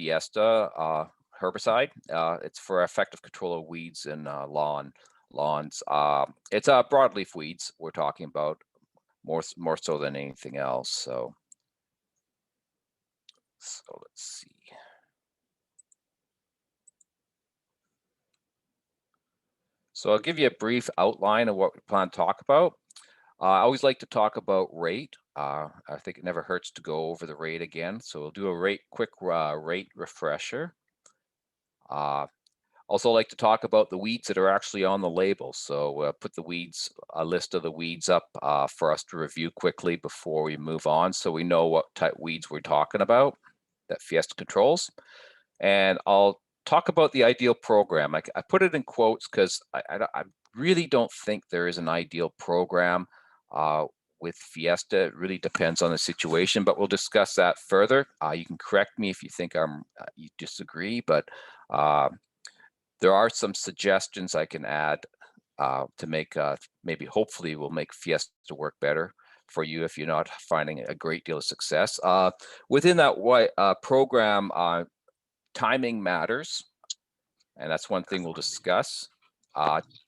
FIESTA herbicide. It's for effective control of weeds in lawns. It's broadleaf weeds we're talking about more so than anything else. So let's see. So I'll give you a brief outline of what we plan to talk about. I always like to talk about rate. I think it never hurts to go over the rate again. So we'll do a quick rate refresher. Also like to talk about the weeds that are actually on the label. So put a list of the weeds up for us to review quickly before we move on, so we know what type weeds we're talking about that FIESTA controls. And I'll talk about the ideal program. I put it in quotes because I really don't think there is an ideal program with FIESTA. It really depends on the situation, but we'll discuss that further. You can correct me if you think you disagree, but there are some suggestions I can add to make maybe hopefully will make FIESTA work better for you if you're not finding a great deal of success. Within that program, timing matters, and that's one thing we'll discuss.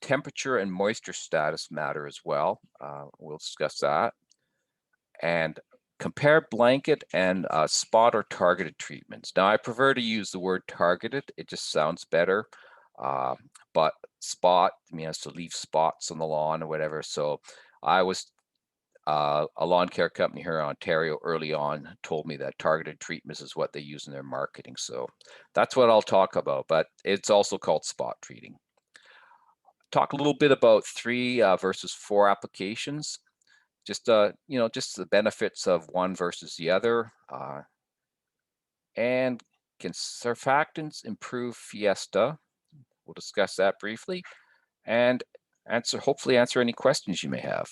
Temperature and moisture status matter as well. We'll discuss that. And compare blanket and spot or targeted treatments. Now, I prefer to use the word targeted. It just sounds better. But spot means to leave spots on the lawn or whatever. So I was a lawn care company here in Ontario early on told me that targeted treatments is what they use in their marketing. So that's what I'll talk about, but it's also called spot treating. Talk a little bit about 3 versus 4 applications. Just just the benefits of one versus the other. And can surfactants improve FIESTA? We'll discuss that briefly and hopefully answer any questions you may have.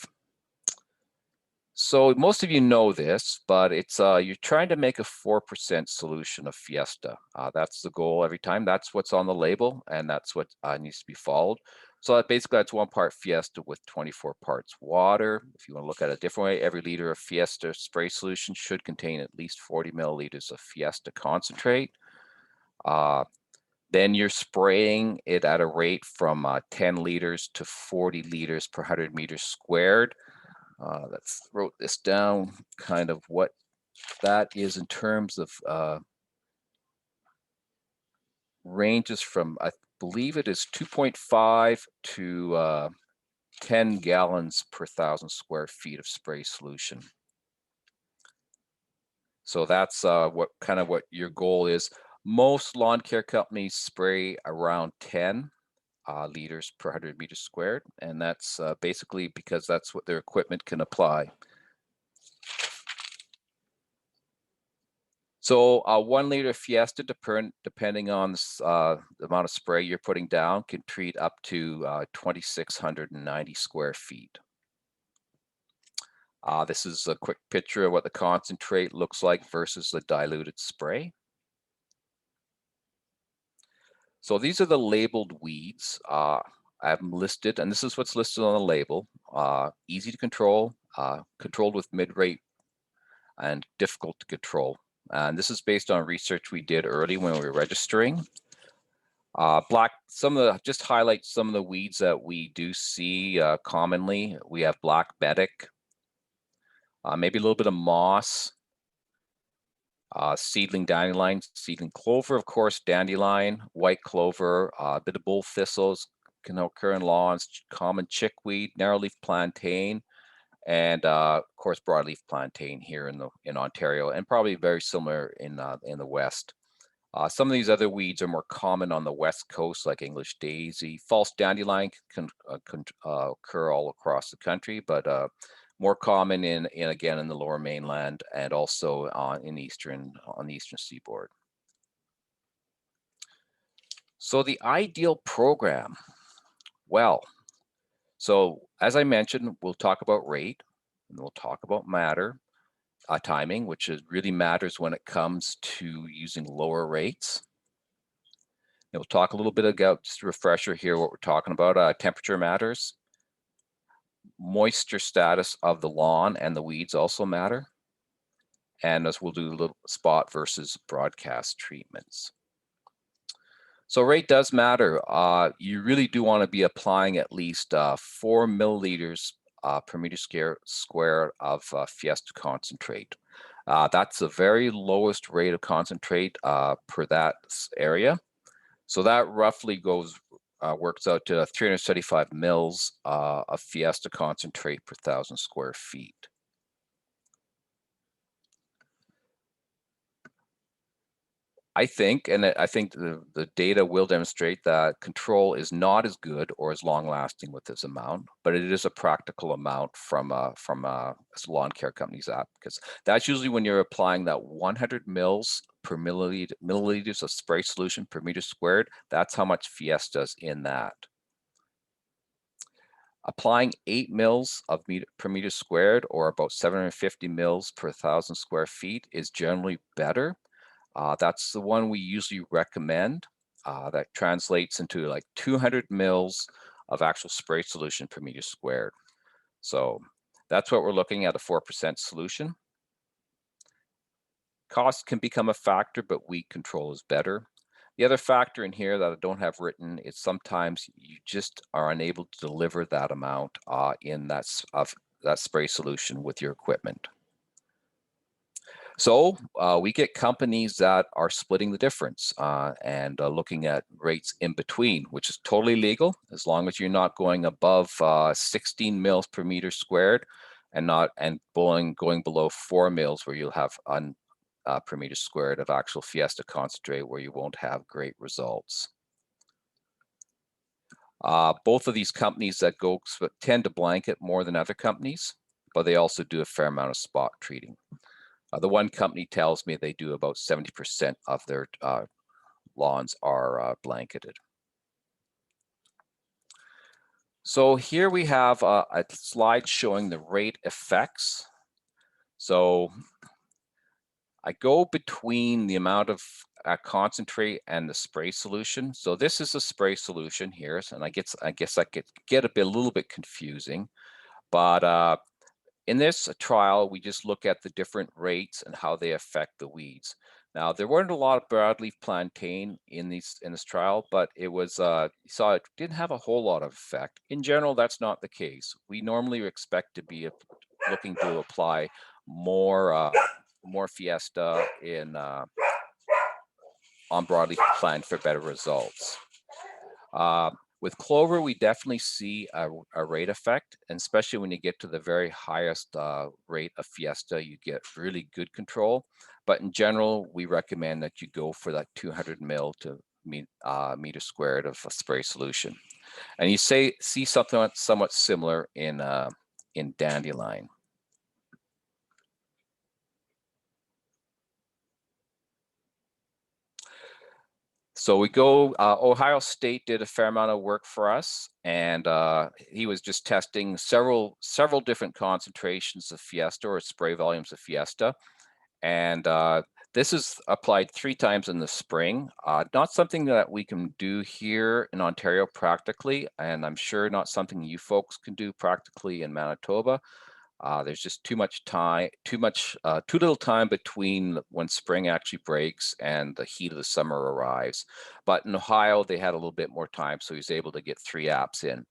So most of you know this, but it's you're trying to make a 4% solution of FIESTA. That's the goal every time. That's what's on the label, and that's what needs to be followed. So basically, that's 1 part FIESTA with 24 parts water. If you want to look at it a different way, every liter of FIESTA spray solution should contain at least 40 milliliters of FIESTA concentrate. Then you're spraying it at a rate from 10 liters to 40 liters per 100 meters squared. Let's wrote this down, kind of what that is in terms of ranges from, I believe it is 2.5 to 10 gallons per 1,000 square feet of spray solution. So that's what your goal is. Most lawn care companies spray around 10 liters per 100 meters squared, and that's basically because that's what their equipment can apply. So 1 liter of FIESTA, depending on the amount of spray you're putting down, can treat up to 2,690 square feet. This is a quick picture of what the concentrate looks like versus the diluted spray. So these are the labeled weeds. I have them listed, and this is what's listed on the label. Easy to control, controlled with mid-rate, and difficult to control. And this is based on research we did early when we were registering. Just highlight some of the weeds that we do see commonly. We have black betic, maybe a little bit of moss, seedling dandelion, seedling clover, of course, dandelion, white clover, a bit of bull thistles can occur in lawns, common chickweed, narrowleaf plantain, and of course broadleaf plantain here in Ontario, and probably very similar in the West. Some of these other weeds are more common on the West Coast, like English daisy. False dandelion can occur all across the country, but more common again in the Lower Mainland and also on the Eastern Seaboard. So the ideal program, well, so as I mentioned, we'll talk about rate, and we'll talk about timing, which really matters when it comes to using lower rates. And we'll talk a little bit about, just a refresher here, what we're talking about. Temperature matters. Moisture status of the lawn and the weeds also matter. and as we'll do a little spot versus broadcast treatments. So rate does matter. You really do want to be applying at least 4 milliliters per meter square of FIESTA concentrate. That's the very lowest rate of concentrate per that area. So that roughly works out to 375 mils of FIESTA concentrate per 1,000 square feet. I think the data will demonstrate that control is not as good or as long lasting with this amount, but it is a practical amount from lawn care company's app, because that's usually when you're applying that 100 mils per milliliters of spray solution per meter squared. That's how much FIESTA is in that. Applying 8 mils per meter squared, or about 750 mils per 1,000 square feet, is generally better. That's the one we usually recommend. That translates into like 200 mils of actual spray solution per meter squared. So that's what we're looking at, a 4% solution. Cost can become a factor, but weed control is better. The other factor in here that I don't have written is sometimes you just are unable to deliver that amount in that spray solution with your equipment. So we get companies that are splitting the difference and looking at rates in between, which is totally legal as long as you're not going above 16 mils per meter squared and going below 4 mils, where you'll have per meter squared of actual FIESTA concentrate, where you won't have great results. Both of these companies that tend to blanket more than other companies, but they also do a fair amount of spot treating. The one company tells me they do about 70% of their lawns are blanketed. So here we have a slide showing the rate effects. So I go between the amount of concentrate and the spray solution. So this is a spray solution here, and I guess I could get a little bit confusing, but in this trial, we just look at the different rates and how they affect the weeds. Now, there weren't a lot of broadleaf plantain in this trial, but it was you saw it didn't have a whole lot of effect. In general, that's not the case. We normally expect to be looking to apply more FIESTA on broadleaf plant for better results. With clover, we definitely see a rate effect, and especially when you get to the very highest rate of FIESTA, you get really good control. But in general, we recommend that you go for that 200 mil to meter squared of a spray solution. And you see something somewhat similar in dandelion. So we go, Ohio State did a fair amount of work for us, and he was just testing several different concentrations of FIESTA, or spray volumes of FIESTA. And this is applied 3 times in the spring. Not something that we can do here in Ontario practically, and I'm sure not something you folks can do practically in Manitoba. There's just too little time between when spring actually breaks and the heat of the summer arrives. But in Ohio, they had a little bit more time, so he was able to get 3 apps in.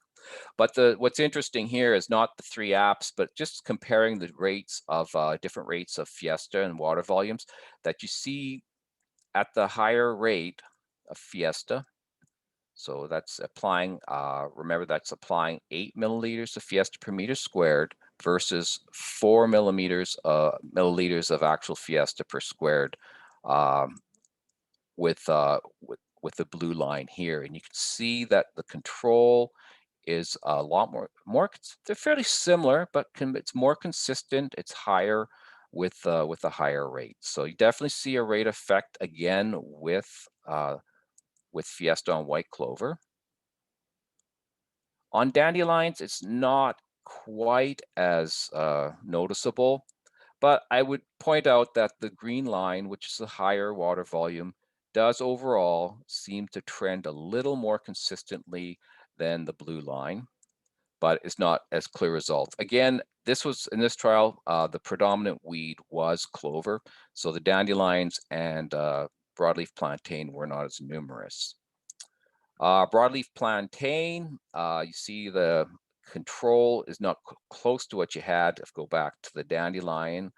But what's interesting here is not the 3 apps, but just comparing the rates of different rates of FIESTA and water volumes that you see at the higher rate of FIESTA. So that's applying, remember that's applying 8 milliliters of FIESTA per meter squared versus 4 milliliters of actual FIESTA per squared with the blue line here. And you can see that the control is a lot more they're fairly similar, but it's more consistent. It's higher with a higher rate. So you definitely see a rate effect again with FIESTA on white clover. On dandelions, it's not quite as noticeable, but I would point out that the green line, which is a higher water volume, does overall seem to trend a little more consistently than the blue line. but it's not as clear results. Again, this was in this trial, the predominant weed was clover. So the dandelions and broadleaf plantain were not as numerous. Broadleaf plantain, you see the control is not close to what you had if go back to the dandelion,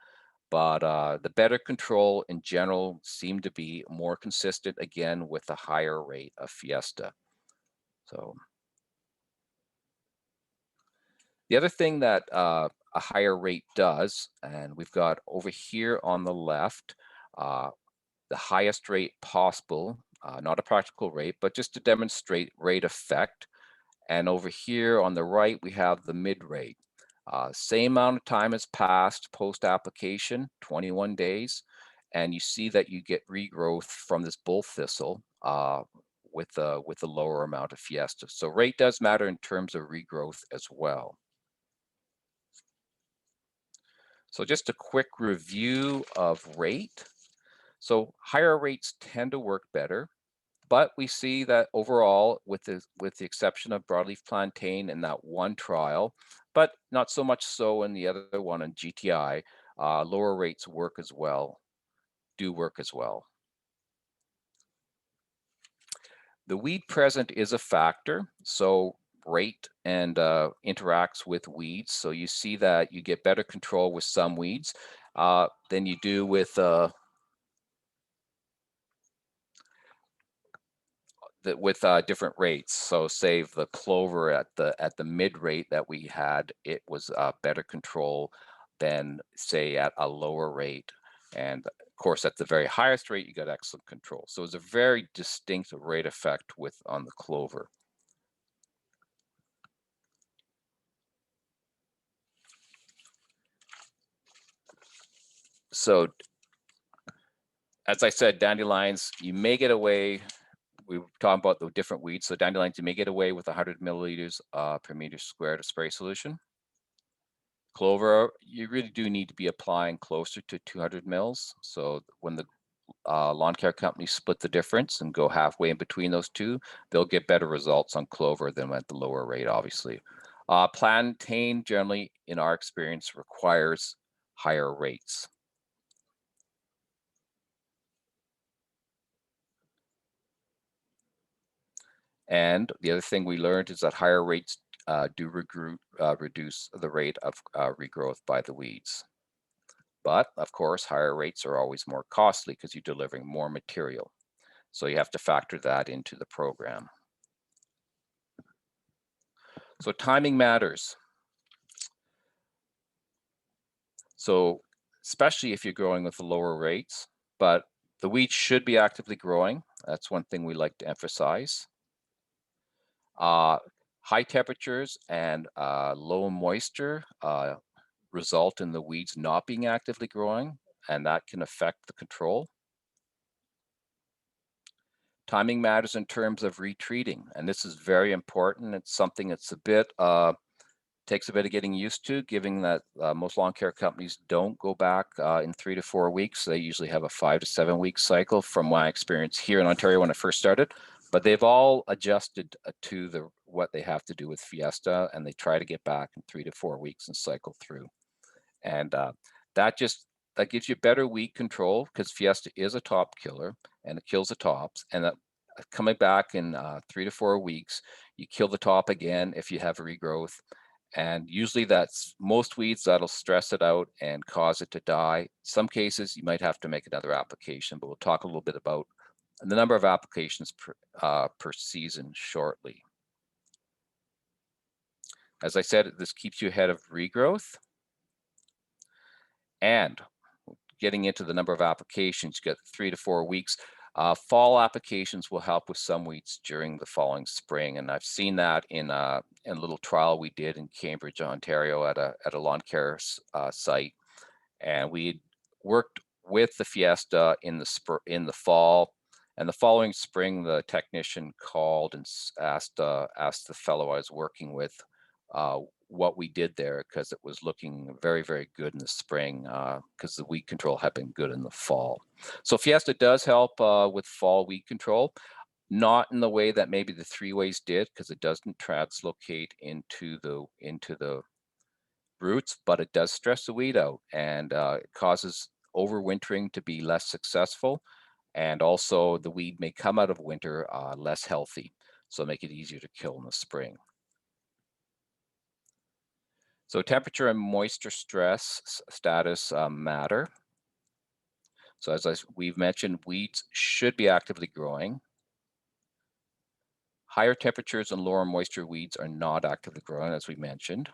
but the better control in general seemed to be more consistent, again, with a higher rate of FIESTA. So the other thing that a higher rate does, and we've got over here on the left, the highest rate possible, not a practical rate, but just to demonstrate rate effect. And over here on the right, we have the mid rate. Same amount of time has passed post-application, 21 days, and you see that you get regrowth from this bull thistle with a lower amount of FIESTA. So rate does matter in terms of regrowth as well. So just a quick review of rate. So higher rates tend to work better, but we see that overall, with the exception of broadleaf plantain in that one trial, but not so much so in the other one in GTI, lower rates work as well, do work as well. The weed present is a factor, so rate and interacts with weeds. So you see that you get better control with some weeds than you do with different rates. So say the clover at the mid rate that we had, it was better control than say at a lower rate. And of course, at the very highest rate, you got excellent control. So it's a very distinct rate effect on the clover. So as I said, dandelions, you may get away. We were talking about the different weeds. So dandelions, you may get away with 100 milliliters per meter squared of spray solution. Clover, you really do need to be applying closer to 200 mils. So when the lawn care companies split the difference and go halfway in between those two, they'll get better results on clover than at the lower rate, obviously. Plantain, generally, in our experience, requires higher rates. And the other thing we learned is that higher rates do reduce the rate of regrowth by the weeds. But of course, higher rates are always more costly because you're delivering more material. So you have to factor that into the program. So timing matters. So especially if you're growing with the lower rates, but the weeds should be actively growing. That's one thing we like to emphasize. High temperatures and low moisture result in the weeds not being actively growing, and that can affect the control. Timing matters in terms of retreating, and this is very important. It's something that's a bit takes a bit of getting used to, given that most lawn care companies don't go back in 3 to 4 weeks. They usually have a 5 to 7 week cycle from my experience here in Ontario when I first started, but they've all adjusted to what they have to do with FIESTA, and they try to get back in 3 to 4 weeks and cycle through. And that gives you better weed control because FIESTA is a top killer and it kills the tops. And that coming back in 3 to 4 weeks, you kill the top again if you have regrowth. And usually that's most weeds that'll stress it out and cause it to die. Some cases you might have to make another application, but we'll talk a little bit about the number of applications per season shortly. As I said, this keeps you ahead of regrowth. And getting into the number of applications, you get 3 to 4 weeks. Fall applications will help with some weeds during the following spring, and I've seen that in a little trial we did in Cambridge, Ontario, at a lawn care site, and we worked with the FIESTA in the fall, and the following spring, the technician called and asked the fellow I was working with what we did there because it was looking very, very good in the spring because the weed control had been good in the fall. So FIESTA does help with fall weed control. Not in the way that maybe the 3-ways did, because it doesn't translocate into the roots, but it does stress the weed out, and it causes overwintering to be less successful, and also the weed may come out of winter less healthy, so make it easier to kill in the spring. So temperature and moisture stress status matter. So as we've mentioned, weeds should be actively growing. Higher temperatures and lower moisture weeds are not actively growing, as we mentioned.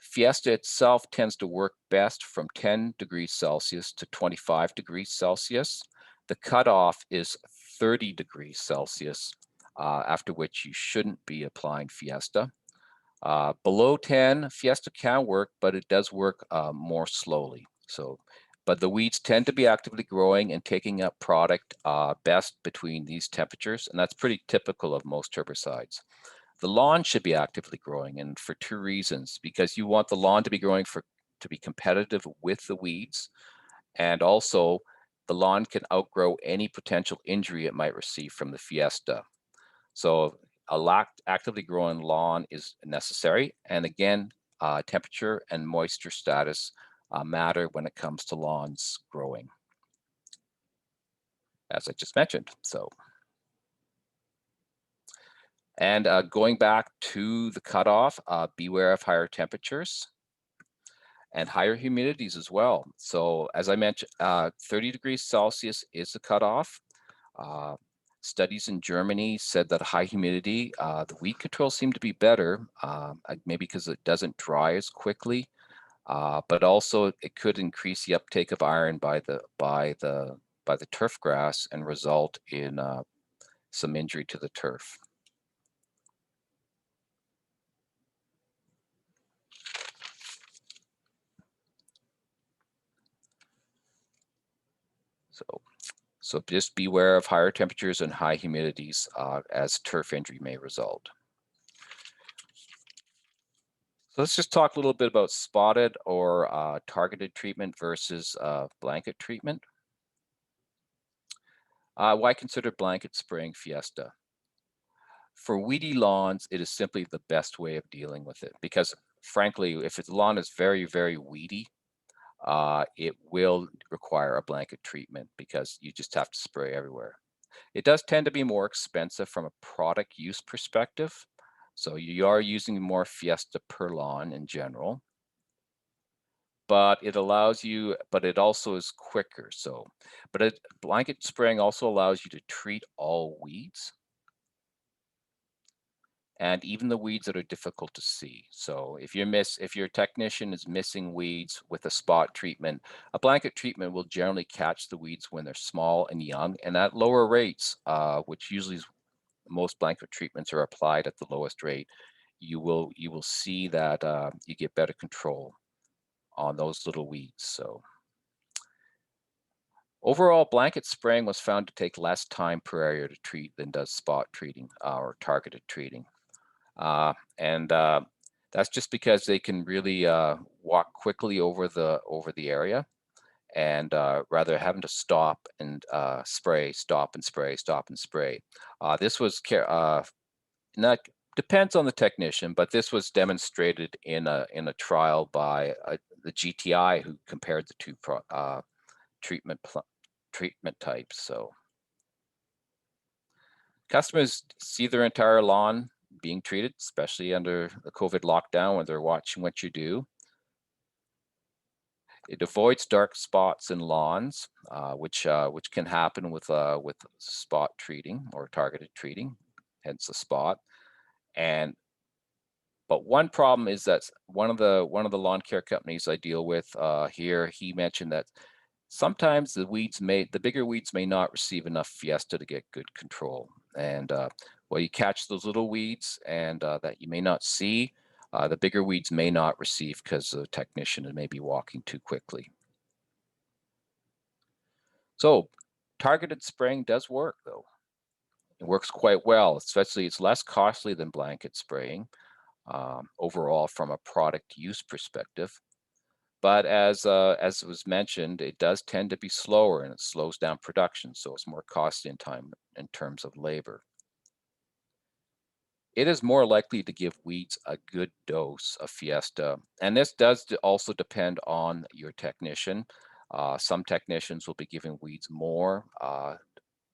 FIESTA itself tends to work best from 10 degrees Celsius to 25 degrees Celsius. The cutoff is 30 degrees Celsius, after which you shouldn't be applying FIESTA. Below 10, FIESTA can work, but it does work more slowly. But the weeds tend to be actively growing and taking up product best between these temperatures, and that's pretty typical of most herbicides. The lawn should be actively growing, and for two reasons: because you want the lawn to be growing to be competitive with the weeds, and also the lawn can outgrow any potential injury it might receive from the FIESTA. So actively growing lawn is necessary, and again, temperature and moisture status matter when it comes to lawns growing, as I just mentioned. And going back to the cutoff, beware of higher temperatures and higher humidities as well. So as I mentioned, 30 degrees Celsius is the cutoff. Studies in Germany said that high humidity, the weed control seemed to be better, maybe because it doesn't dry as quickly, but also it could increase the uptake of iron by the turf grass and result in some injury to the turf. So just beware of higher temperatures and high humidities as turf injury may result. So let's just talk a little bit about spotted or targeted treatment versus blanket treatment. Why consider blanket spraying FIESTA? For weedy lawns, it is simply the best way of dealing with it, because frankly, if the lawn is very, very weedy, it will require a blanket treatment because you just have to spray everywhere. It does tend to be more expensive from a product use perspective. So you are using more FIESTA per lawn in general, but it also is quicker. Blanket spraying also allows you to treat all weeds, and even the weeds that are difficult to see. So if your technician is missing weeds with a spot treatment, a blanket treatment will generally catch the weeds when they're small and young, and at lower rates, which usually most blanket treatments are applied at the lowest rate. You will see that you get better control on those little weeds. So overall, blanket spraying was found to take less time per area to treat than does spot treating or targeted treating. And that's just because they can really walk quickly over the area, and rather having to stop and spray, stop and spray, stop and spray. This was not depends on the technician, but this was demonstrated in a trial by the GTI, who compared the two treatment types. So customers see their entire lawn being treated, especially under the COVID lockdown when they're watching what you do. It avoids dark spots in lawns, which can happen with spot treating or targeted treating, hence the spot. But one problem is that one of the lawn care companies I deal with here, he mentioned that sometimes the bigger weeds may not receive enough FIESTA to get good control. And you catch those little weeds and that you may not see, the bigger weeds may not receive because the technician may be walking too quickly. So targeted spraying does work, though. It works quite well, especially it's less costly than blanket spraying overall from a product use perspective. But as was mentioned, it does tend to be slower and it slows down production, so it's more costly in time in terms of labor. It is more likely to give weeds a good dose of Fiesta, and this does also depend on your technician. Some technicians will be giving weeds more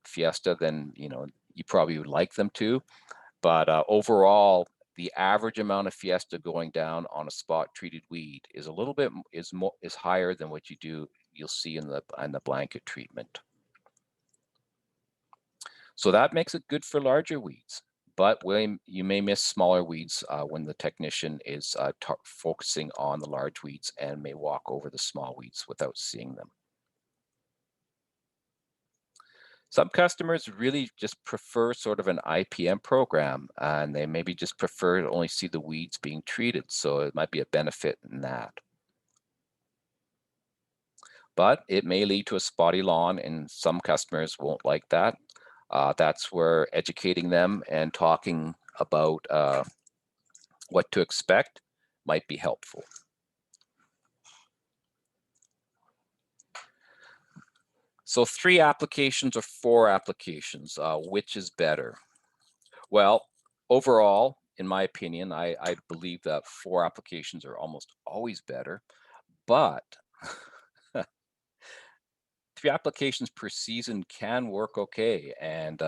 Fiesta than you probably would like them to, but overall, the average amount of Fiesta going down on a spot treated weed is a little bit is higher than what you'll see in the blanket treatment. So that makes it good for larger weeds, but you may miss smaller weeds when the technician is focusing on the large weeds and may walk over the small weeds without seeing them. Some customers really just prefer sort of an IPM program, and they maybe just prefer to only see the weeds being treated, so it might be a benefit in that. But it may lead to a spotty lawn, and some customers won't like that. That's where educating them and talking about what to expect might be helpful. So 3 applications or 4 applications, which is better? Well, overall, in my opinion, I believe that 4 applications are almost always better, but 3 applications per season can work okay, and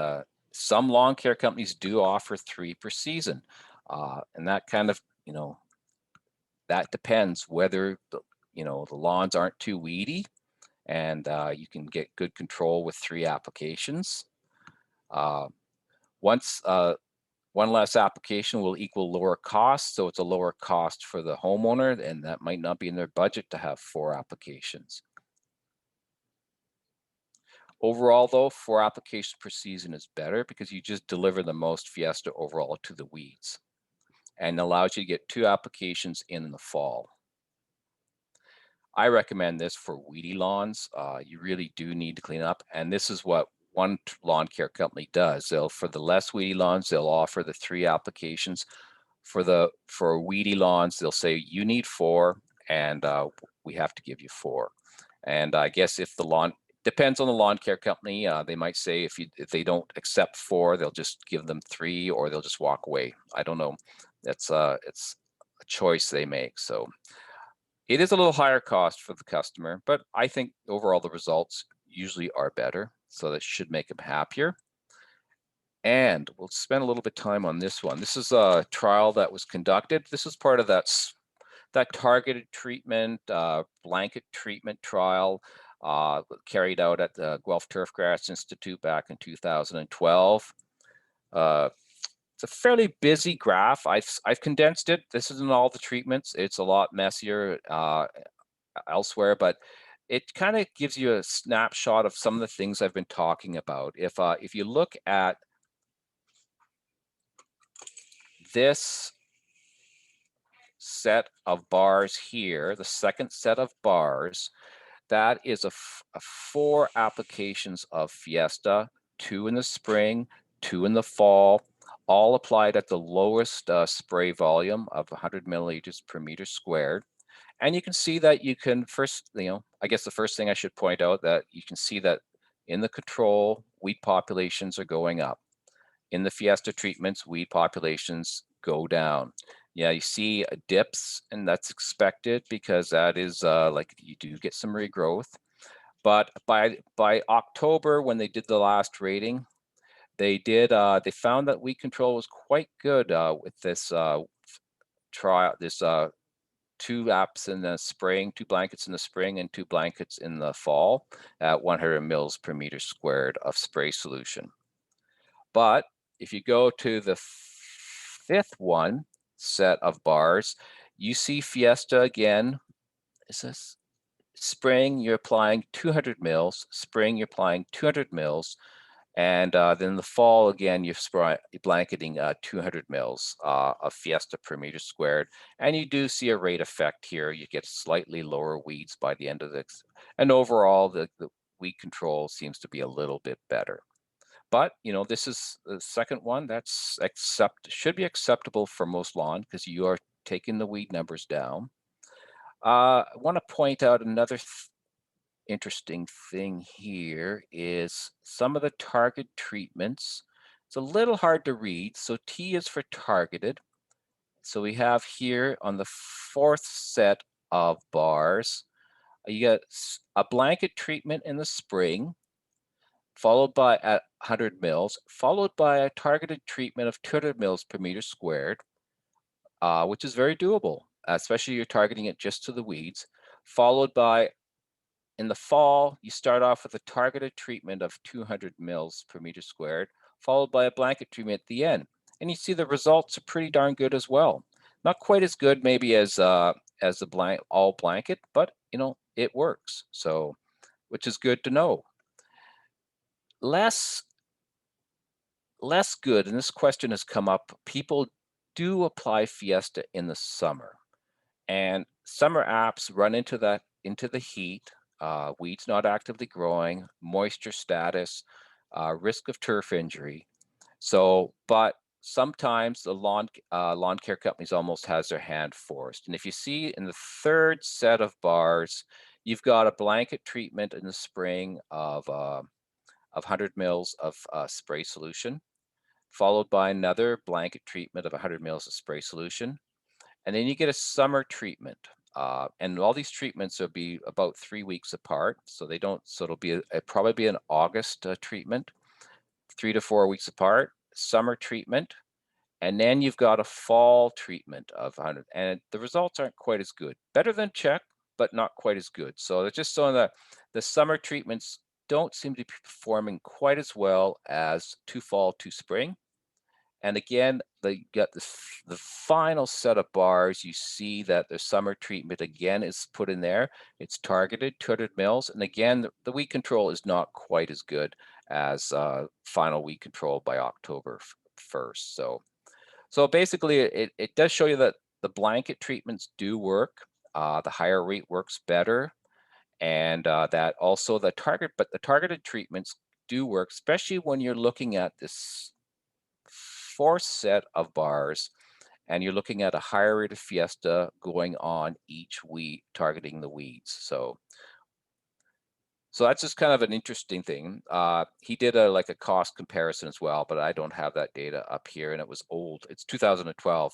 some lawn care companies do offer 3 per season, and that kind of, that depends whether the lawns aren't too weedy, and you can get good control with 3 applications. Uh, once One less application will equal lower cost, so it's a lower cost for the homeowner, and that might not be in their budget to have 4 applications. Overall, though, 4 applications per season is better because you just deliver the most Fiesta overall to the weeds and allows you to get 2 applications in the fall. I recommend this for weedy lawns. You really do need to clean up, and this is what one lawn care company does. For the less weedy lawns, they'll offer the 3 applications. For weedy lawns, they'll say you need 4, and we have to give you 4. And I guess if the lawn depends on the lawn care company, they might say if they don't accept 4, they'll just give them 3, or they'll just walk away. I don't know. It's a choice they make. So it is a little higher cost for the customer, but I think overall the results usually are better. So that should make them happier. And we'll spend a little bit of time on this one. This is a trial that was conducted. This is part of that targeted treatment, blanket treatment trial carried out at the Guelph Turfgrass Institute back in 2012. It's a fairly busy graph. I've condensed it. This isn't all the treatments. It's a lot messier elsewhere, but it kind of gives you a snapshot of some of the things I've been talking about. If you look at this set of bars here, the second set of bars, that is 4 applications of Fiesta, 2 in the spring, 2 in the fall, all applied at the lowest spray volume of 100 milliliters per meter squared. And you can see that you can first, I guess the first thing I should point out that you can see that in the control, weed populations are going up. In the Fiesta treatments, weed populations go down. Yeah, you see dips, and that's expected because that is like you do get some regrowth. But by October, when they did the last rating, they found that weed control was quite good with this trial. This 2 apps in the spring, 2 blankets in the spring, and 2 blankets in the fall at 100 mils per meter squared of spray solution. But if you go to the 5th one set of bars, you see Fiesta again. Is this spring? You're applying 200 mils. Spring, you're applying 200 mils. And then the fall, again, you're blanketing 200 mils of Fiesta per meter squared. And you do see a rate effect here. You get slightly lower weeds by the end of this. And overall, the weed control seems to be a little bit better. But, this is the second one that's should be acceptable for most lawn because you are taking the weed numbers down. I want to point out another interesting thing here is some of the target treatments. It's a little hard to read. So T is for targeted. So we have here on the fourth set of bars, you get a blanket treatment in the spring, followed by at 100 mils, followed by a targeted treatment of 200 mils per meter squared, which is very doable, especially you're targeting it just to the weeds, followed by in the fall, you start off with a targeted treatment of 200 mils per meter squared, followed by a blanket treatment at the end. And you see the results are pretty darn good as well. Not quite as good maybe as the all blanket, but it works. So, which is good to know. Less good, and this question has come up. People do apply Fiesta in the summer, and summer apps run into the heat, weeds not actively growing, moisture status, risk of turf injury. So, but sometimes the lawn care companies almost has their hand forced. And if you see in the third set of bars, you've got a blanket treatment in the spring of 100 mils of spray solution, followed by another blanket treatment of 100 mils of spray solution. And then you get a summer treatment. And all these treatments will be about 3 weeks apart. So they don't, so it'll be probably be an August treatment, 3 to 4 weeks apart, summer treatment. And then you've got a fall treatment of 100. And the results aren't quite as good. Better than check, but not quite as good. So they're just showing that the summer treatments don't seem to be performing quite as well as to fall to spring. And again, they got the final set of bars. You see that the summer treatment again is put in there. It's targeted 200 mils. And again, the weed control is not quite as good as final weed control by October 1st. So basically, it does show you that the blanket treatments do work. The higher rate works better. And that also the targeted treatments do work, especially when you're looking at this fourth set of bars and you're looking at a higher rate of Fiesta going on each weed, targeting the weeds. So that's just kind of an interesting thing. He did a cost comparison as well, but I don't have that data up here, and it was old. It's 2012.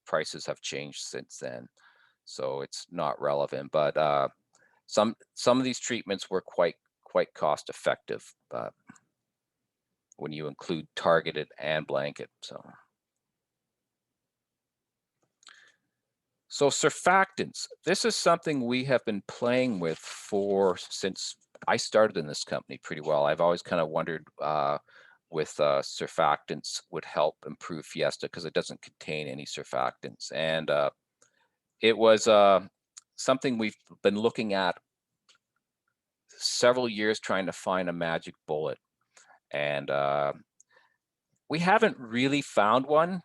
Prices have changed since then, so it's not relevant. But some of these treatments were quite cost effective when you include targeted and blanket. So surfactants, this is something we have been playing with since I started in this company pretty well. I've always kind of wondered with surfactants would help improve Fiesta because it doesn't contain any surfactants. And it was something we've been looking at several years trying to find a magic bullet. And we haven't really found one,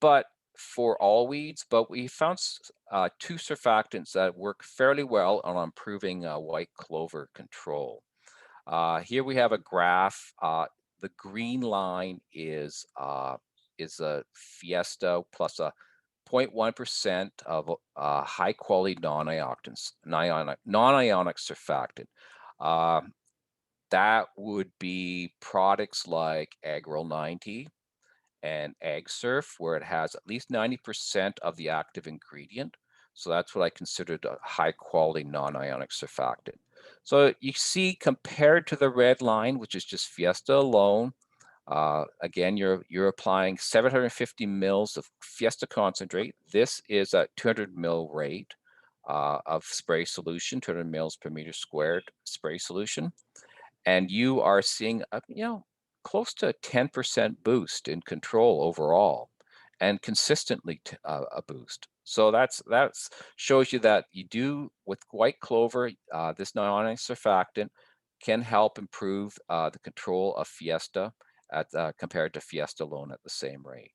but for all weeds, but we found 2 surfactants that work fairly well on improving white clover control. Here we have a graph. The green line is a Fiesta plus a 0.1% of high quality non-ionic surfactant. That would be products like Agril 90 and AgSurf, where it has at least 90% of the active ingredient. So that's what I considered a high quality non-ionic surfactant. So you see, compared to the red line, which is just Fiesta alone, again, you're applying 750 mils of Fiesta concentrate. This is a 200 mil rate of spray solution, 200 mils per meter squared spray solution. And you are seeing close to a 10% boost in control overall, and consistently a boost. So that's shows you that you do with white clover, this non-ionic surfactant can help improve the control of Fiesta at compared to Fiesta alone at the same rate.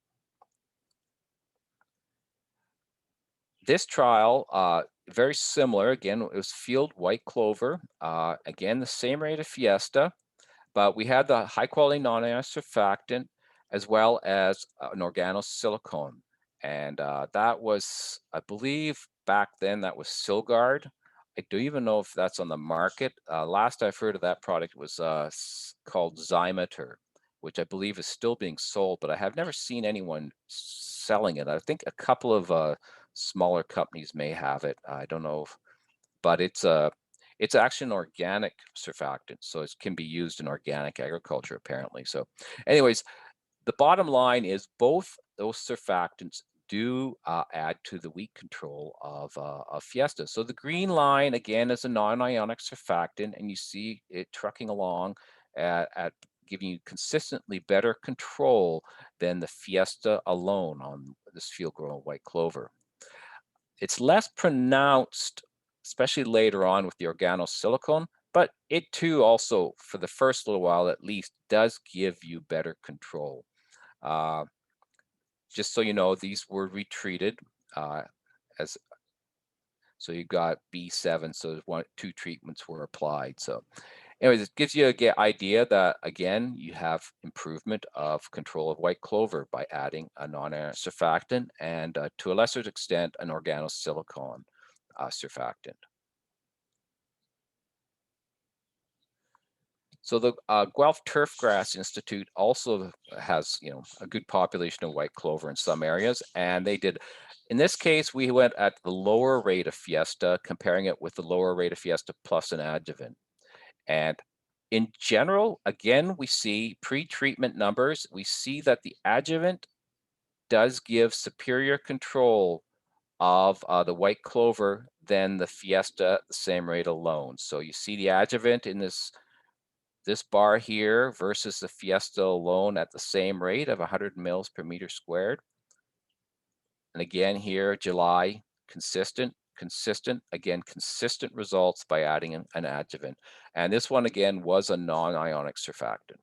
This trial, very similar. Again, it was field white clover. Again, the same rate of Fiesta. But we had the high quality non-ionic surfactant as well as an organosilicone. And that was, I believe, back then that was Silgard. I don't even know if that's on the market. Last I've heard of that product was called Zymeter, which I believe is still being sold, but I have never seen anyone selling it. I think a couple of smaller companies may have it. I don't know, but it's actually an organic surfactant, so it can be used in organic agriculture apparently. So, anyways, the bottom line is both those surfactants do add to the weed control of FIESTA. So the green line, again, is a non-ionic surfactant, and you see it trucking along at giving you consistently better control than the FIESTA alone on this field-grown white clover. It's less pronounced, especially later on with the organosilicone, but it too also, for the first little while at least, does give you better control. Just so you know, these were retreated as so you got B7, so two treatments were applied. So anyways, it gives you an idea that, again, you have improvement of control of white clover by adding a non-ionic surfactant and to a lesser extent, an organosilicone surfactant. So the Guelph Turfgrass Institute also has, a good population of white clover in some areas, and they did. In this case, we went at the lower rate of FIESTA, comparing it with the lower rate of FIESTA plus an adjuvant. And in general, again, we see pre-treatment numbers. We see that the adjuvant does give superior control of the white clover than the FIESTA at the same rate alone. So you see the adjuvant in this bar here versus the FIESTA alone at the same rate of 100 mils per meter squared. And again here, July, consistent, again, consistent results by adding an adjuvant. And this one, again, was a non-ionic surfactant.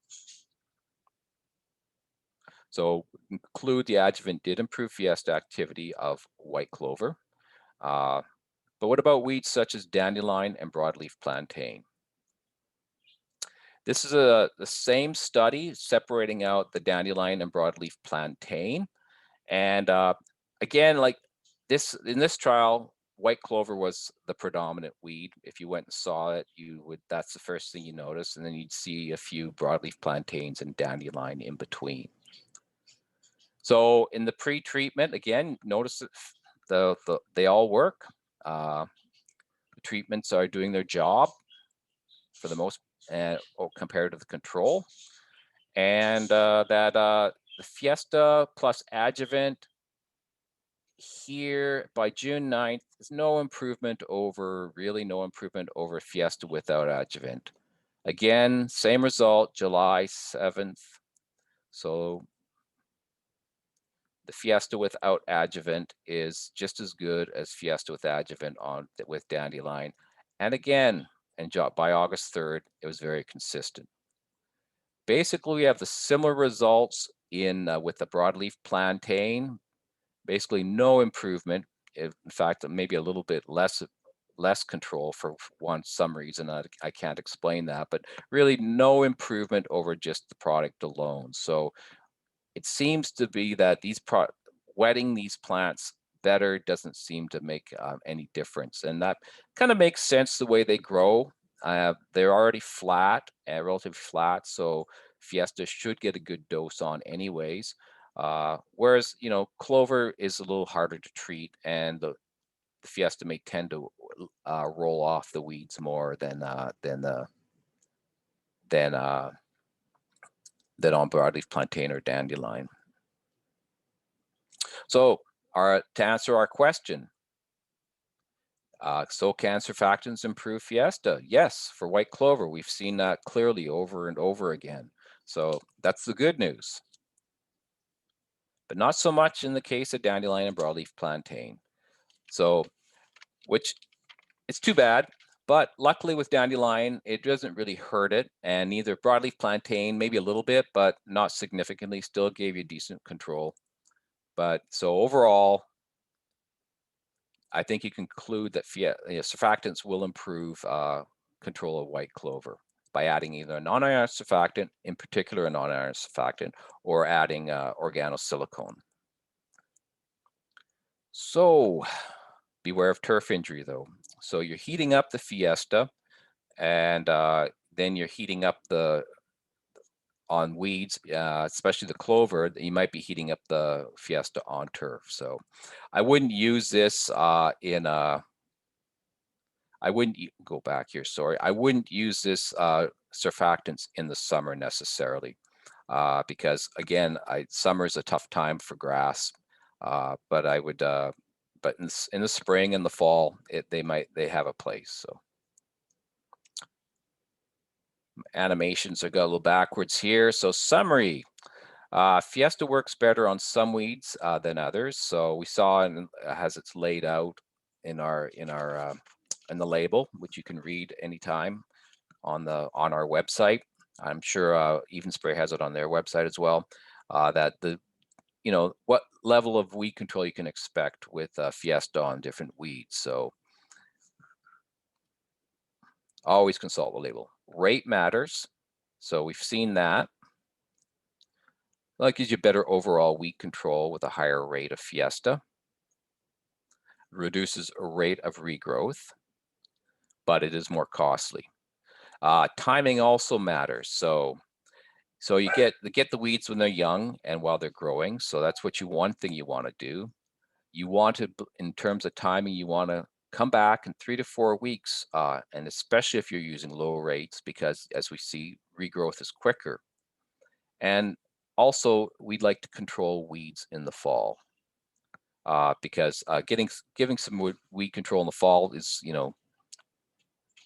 So conclude the adjuvant did improve FIESTA activity of white clover. But what about weeds such as dandelion and broadleaf plantain? This is the same study separating out the dandelion and broadleaf plantain. And again, like this, in this trial, white clover was the predominant weed. If you went and saw it, that's the first thing you notice. And then you'd see a few broadleaf plantains and dandelion in between. So in the pre-treatment, again, notice that they all work. The treatments are doing their job for the most compared to the control. And that the FIESTA plus adjuvant here by June 9th, there's really no improvement over FIESTA without adjuvant. Again, same result, July 7th. So the FIESTA without adjuvant is just as good as FIESTA with adjuvant with dandelion. And again, by August 3rd, it was very consistent. Basically, we have the similar results with the broadleaf plantain. Basically, no improvement. In fact, maybe a little bit less control for some reason. I can't explain that, but really no improvement over just the product alone. So it seems to be that wetting these plants better doesn't seem to make any difference, and that kind of makes sense the way they grow. They're already flat, relatively flat, so FIESTA should get a good dose on anyways. Whereas, clover is a little harder to treat, and the FIESTA may tend to roll off the weeds more than on broadleaf plantain or dandelion. So to answer our question, so can surfactants improve FIESTA? Yes, for white clover, we've seen that clearly over and over again. So that's the good news. But not so much in the case of dandelion and broadleaf plantain. So, which it's too bad, but luckily with dandelion, it doesn't really hurt it, and neither broadleaf plantain, maybe a little bit, but not significantly, still gave you decent control. But so overall, I think you conclude that surfactants will improve control of white clover by adding either a non-ionic surfactant, in particular a non-ionic surfactant, or adding organosilicone. So Beware of turf injury though. So you're heating up the Fiesta, and then you're heating up on weeds, especially the clover. You might be heating up the Fiesta on turf. So I wouldn't use this I wouldn't go back here. Sorry, I wouldn't use this surfactants in the summer necessarily, because again, summer is a tough time for grass. But I would, but in the spring and the fall, they have a place. So animations are got a little backwards here. So summary. Fiesta works better on some weeds than others. So we saw as it's laid out in the label, which you can read anytime on our website. I'm sure Even Spray has it on their website as well. That what level of weed control you can expect with Fiesta on different weeds. So always consult the label. Rate matters. So we've seen that. That gives you better overall weed control with a higher rate of Fiesta. Reduces a rate of regrowth, but it is more costly. Timing also matters. So you get the weeds when they're young and while they're growing. So that's one thing you want to do. You want to, in terms of timing, you want to come back in 3 to 4 weeks, and especially if you're using low rates, because as we see, regrowth is quicker. And also, we'd like to control weeds in the fall, because giving some weed control in the fall is,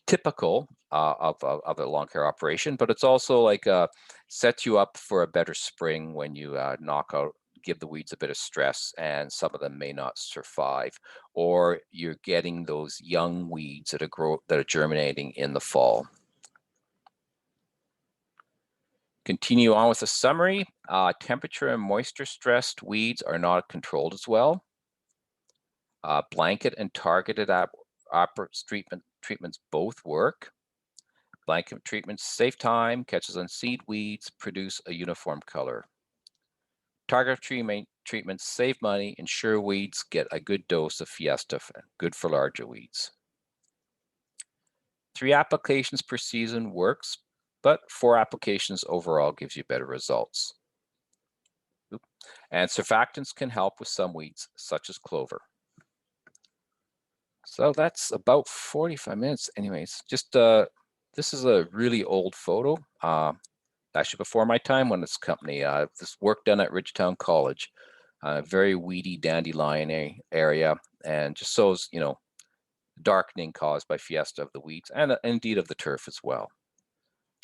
typical of a lawn care operation, but it's also like sets you up for a better spring when you give the weeds a bit of stress, and some of them may not survive, or you're getting those young weeds that are germinating in the fall. Continue on with the summary. Temperature and moisture stressed weeds are not controlled as well. Blanket and targeted treatments both work. Blanket treatments save time, catches on seed weeds, produce a uniform color. Target treatments save money, ensure weeds get a good dose of Fiesta, good for larger weeds. 3 applications per season works, but 4 applications overall gives you better results. And surfactants can help with some weeds, such as clover. So that's about 45 minutes. Anyways, just this is a really old photo, actually before my time on this company. This work done at Ridgetown College, very weedy dandelion area, and just shows, darkening caused by Fiesta of the weeds and indeed of the turf as well.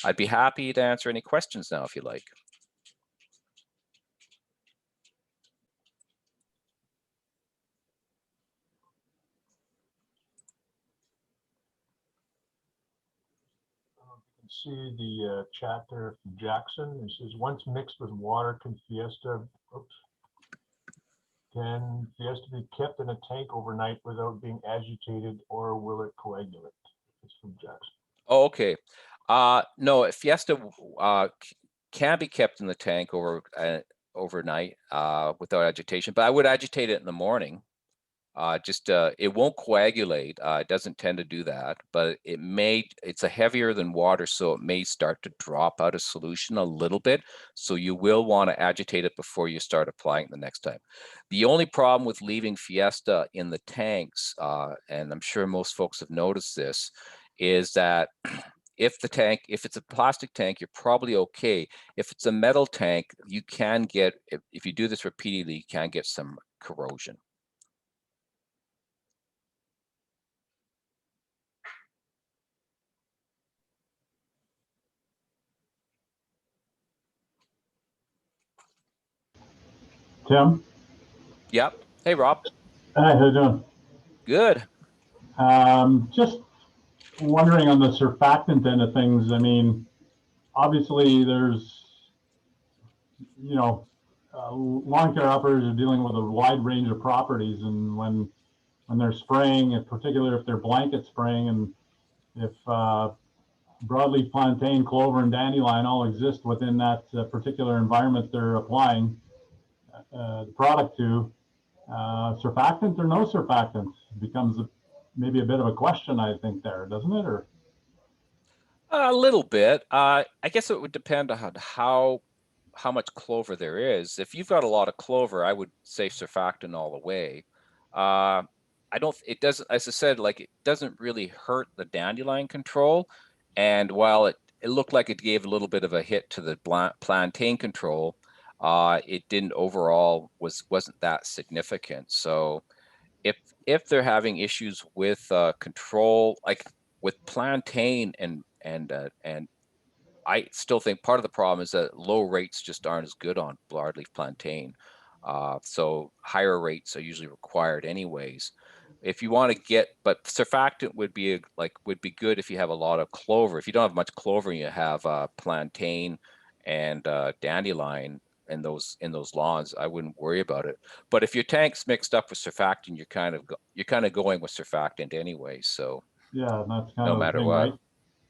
I'd be happy to answer any questions now if you like. See the chat there from Jackson. It says, once mixed with water, can Fiesta be kept in a tank overnight without being agitated, or will it coagulate? It's from Jackson. Oh, okay. No, Fiesta can be kept in the tank overnight without agitation, but I would agitate it in the morning. It won't coagulate. It doesn't tend to do that, but it's a heavier than water, so it may start to drop out of solution a little bit. So you will want to agitate it before you start applying it the next time. The only problem with leaving Fiesta in the tanks, and I'm sure most folks have noticed this, is that if it's a plastic tank, you're probably okay. If it's a metal tank, you can get, if you do this repeatedly, you can get some corrosion. Tim? Yep. Hey, Rob. Hi, how you doing? Good. Just wondering on the surfactant end of things. I mean, obviously there's, lawn care operators are dealing with a wide range of properties, and when they're spraying, in particular if they're blanket spraying, and if broadleaf plantain, clover, and dandelion all exist within that particular environment they're applying the product to, surfactant or no surfactant, becomes maybe a bit of a question, I think, there, doesn't it? Or A little bit. I guess it would depend on how much clover there is. If you've got a lot of clover, I would say surfactant all the way. I don't. It doesn't. As I said, like it doesn't really hurt the dandelion control. And while it looked like it gave a little bit of a hit to the plantain control, it didn't overall wasn't that significant. So if they're having issues with control, like with plantain and I still think part of the problem is that low rates just aren't as good on broadleaf plantain. So higher rates are usually required anyways. If you want to get, but surfactant would be would be good if you have a lot of clover. If you don't have much clover, and you have plantain and dandelion in those lawns, I wouldn't worry about it. But if your tank's mixed up with surfactant, you're kind of going with surfactant anyway. So yeah, that's kind no of the matter thing, right? what,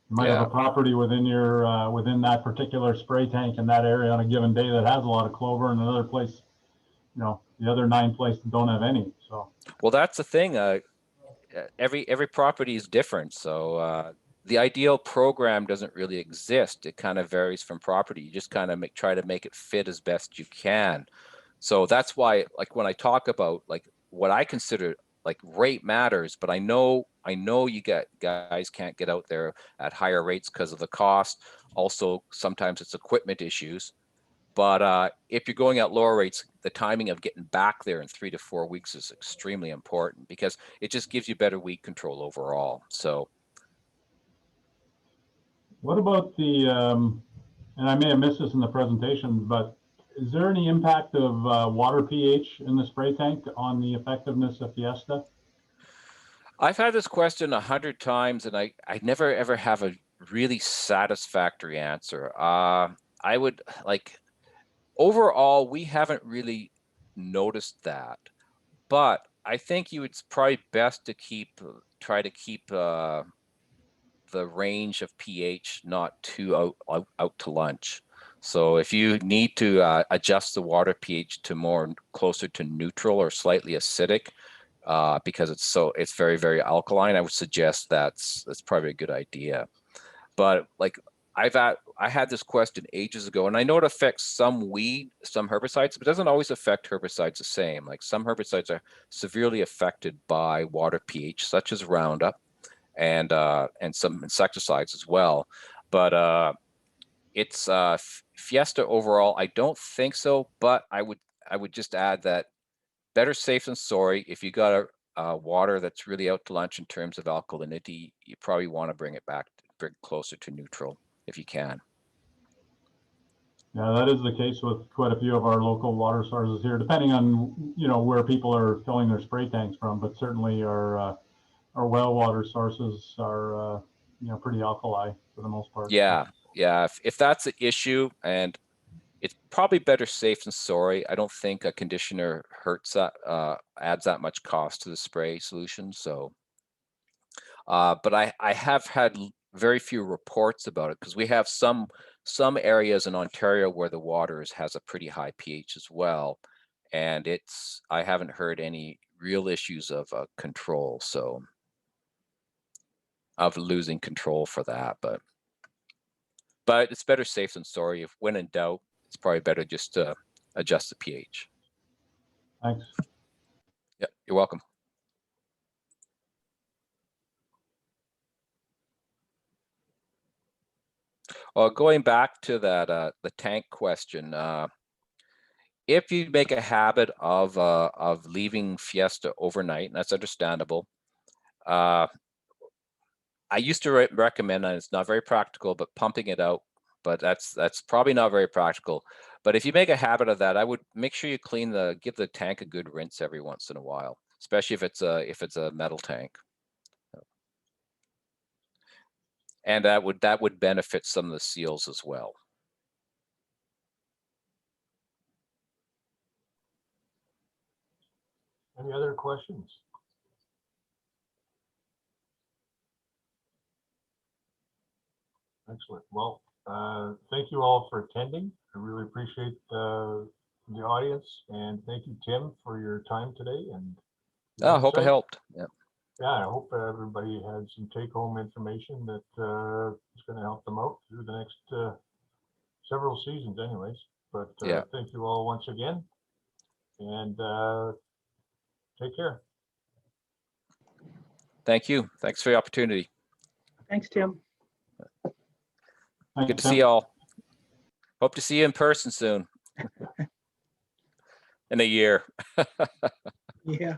You might have a yeah. property within your within that particular spray tank in that area on a given day that has a lot of clover, and another place, you know, the other 9 places don't have any. So Well, that's the thing. Every property is different, so the ideal program doesn't really exist. It kind of varies from property. You just kind of try to make it fit as best you can. So that's why, like when I talk about like what I consider like rate matters, but I know you guys can't get out there at higher rates because of the cost. Also, sometimes it's equipment issues. But if you're going at lower rates, the timing of getting back there in 3 to 4 weeks is extremely important because it just gives you better weed control overall. So what about the, and I may have missed this in the presentation, but is there any impact of water pH in the spray tank on the effectiveness of Fiesta? I've had this question 100 times, and I never ever have a really satisfactory answer. I would like overall, we haven't really noticed that, but I think it's probably best to try to keep the range of pH not too out to lunch. So if you need to adjust the water pH to more closer to neutral or slightly acidic, because it's very very alkaline, I would suggest that's probably a good idea. But like I had this question ages ago, and I know it affects some herbicides, but it doesn't always affect herbicides the same. Like some herbicides are severely affected by water pH, such as Roundup and some insecticides as well. But it's Fiesta overall. I don't think so, but I would just add that better safe than sorry. If you got a water that's really out to lunch in terms of alkalinity, you probably want to bring closer to neutral if you can. Yeah, that is the case with quite a few of our local water sources here, depending on, you know, where people are filling their spray tanks from. But certainly our well water sources are, you know, pretty alkali for the most part. So. Yeah, yeah. If that's an issue, and it's probably better safe than sorry. I don't think a conditioner adds that much cost to the spray solution. So, but I have had very few reports about it because we have some areas in Ontario where the water has a pretty high pH as well, and I haven't heard any real issues of control. So of losing control for that, but it's better safe than sorry. If when in doubt, it's probably better just to adjust the pH. Thanks. Yeah, you're welcome. Well, going back to that the tank question, if you make a habit of leaving Fiesta overnight, and that's understandable. I used to recommend, and it's not very practical, but pumping it out. But that's probably not very practical. But if you make a habit of that, I would make sure you give the tank a good rinse every once in a while, especially if it's a metal tank. And that would benefit some of the seals as well. Any other questions? Excellent. Well, thank you all for attending. I really appreciate the audience, and thank you, Tim, for your time today. And I hope it Insight. helped. Yeah. Yeah, I hope everybody had some take-home information that is going to help them out through the next several seasons anyways. But Yeah. thank you all once again, and take care. Thank you. Thanks for the opportunity. Thanks, Tim. Thanks, Good to Tim. see y'all. Hope to see you in person soon. In a year. Yeah.